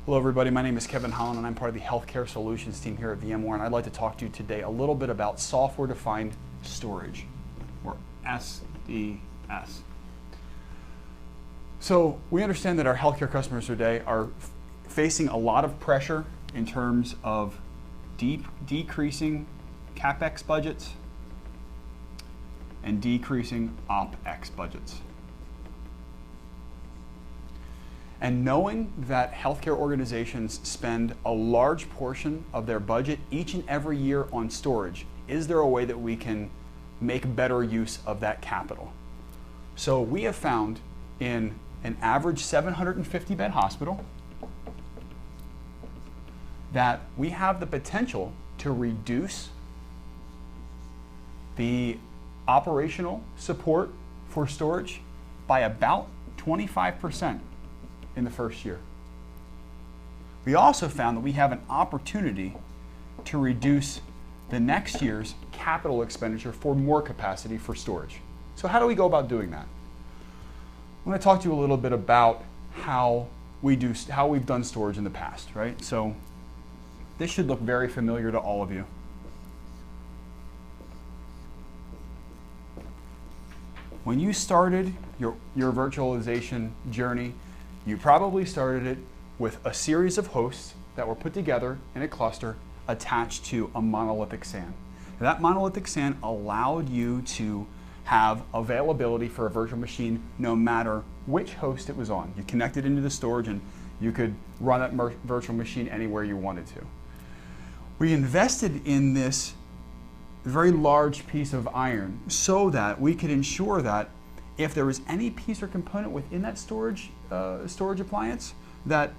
Hello everybody, my name is Kevin Holland and I'm part of the Healthcare Solutions team here at VMware, and I'd like to talk to you today a little bit about software-defined storage, or SDS. So we understand that our healthcare customers today are facing a lot of pressure in terms of decreasing CapEx budgets and decreasing OpEx budgets. And knowing that healthcare organizations spend a large portion of their budget each and every year on storage, is there a way that we can make better use of that capital? So we have found in an average 750 bed hospital that we have the potential to reduce the operational support for storage by about 25% in the first year. We also found that we have an opportunity to reduce the next year's capital expenditure for more capacity for storage. So how do we go about doing that? I'm going to talk to you a little bit about how we've done storage in the past, right? So this should look very familiar to all of you. When you started your virtualization journey, you probably started it with a series of hosts that were put together in a cluster attached to a monolithic SAN. And that monolithic SAN allowed you to have availability for a virtual machine no matter which host it was on. You connected into the storage and you could run that virtual machine anywhere you wanted to. We invested in this very large piece of iron so that we could ensure that if there was any piece or component within that storage appliance, that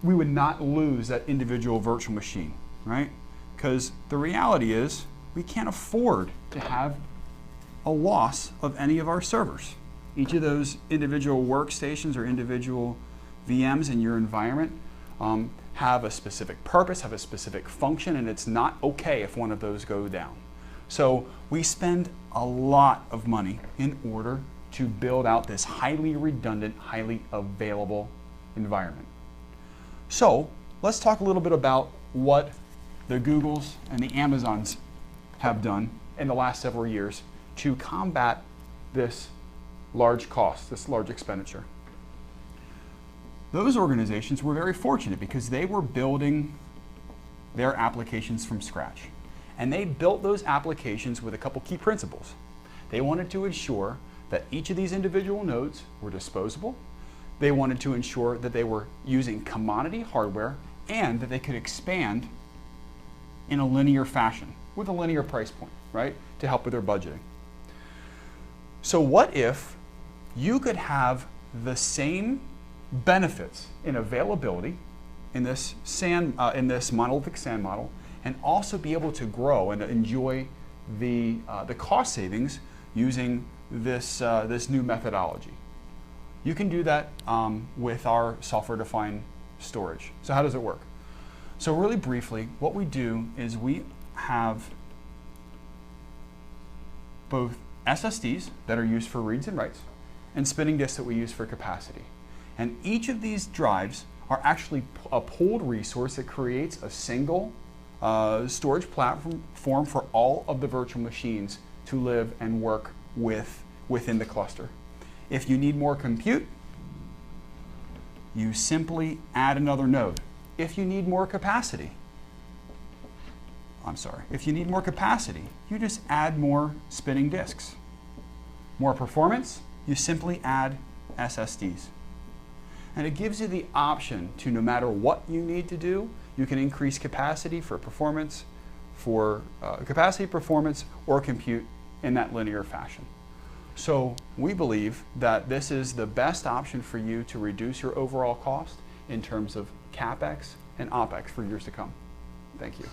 we would not lose that individual virtual machine, right? Because the reality is we can't afford to have a loss of any of our servers. Each of those individual workstations or individual VMs in your environment have a specific purpose, have a specific function, and it's not okay if one of those go down. So we spend a lot of money in order to build out this highly redundant, highly available environment. So let's talk a little bit about what the Googles and the Amazons have done in the last several years to combat this large cost, this large expenditure. Those organizations were very fortunate because they were building their applications from scratch. And they built those applications with a couple key principles. They wanted to ensure that each of these individual nodes were disposable. They wanted to ensure that they were using commodity hardware and that they could expand in a linear fashion with a linear price point, right, to help with their budgeting. So what if you could have the same benefits in availability in this monolithic SAN model and also be able to grow and enjoy the cost savings using this new methodology? You can do that with our software-defined storage. So how does it work? So really briefly, what we do is we have both SSDs that are used for reads and writes and spinning disks that we use for capacity. And each of these drives are actually a pooled resource that creates a single storage platform for all of the virtual machines to live and work within the cluster. If you need more compute, you simply add another node. If you need more capacity, you just add more spinning disks. More performance, you simply add SSDs. And it gives you the option to, no matter what you need to do, you can increase capacity for performance, or compute in that linear fashion. So we believe that this is the best option for you to reduce your overall cost in terms of CapEx and OpEx for years to come. Thank you.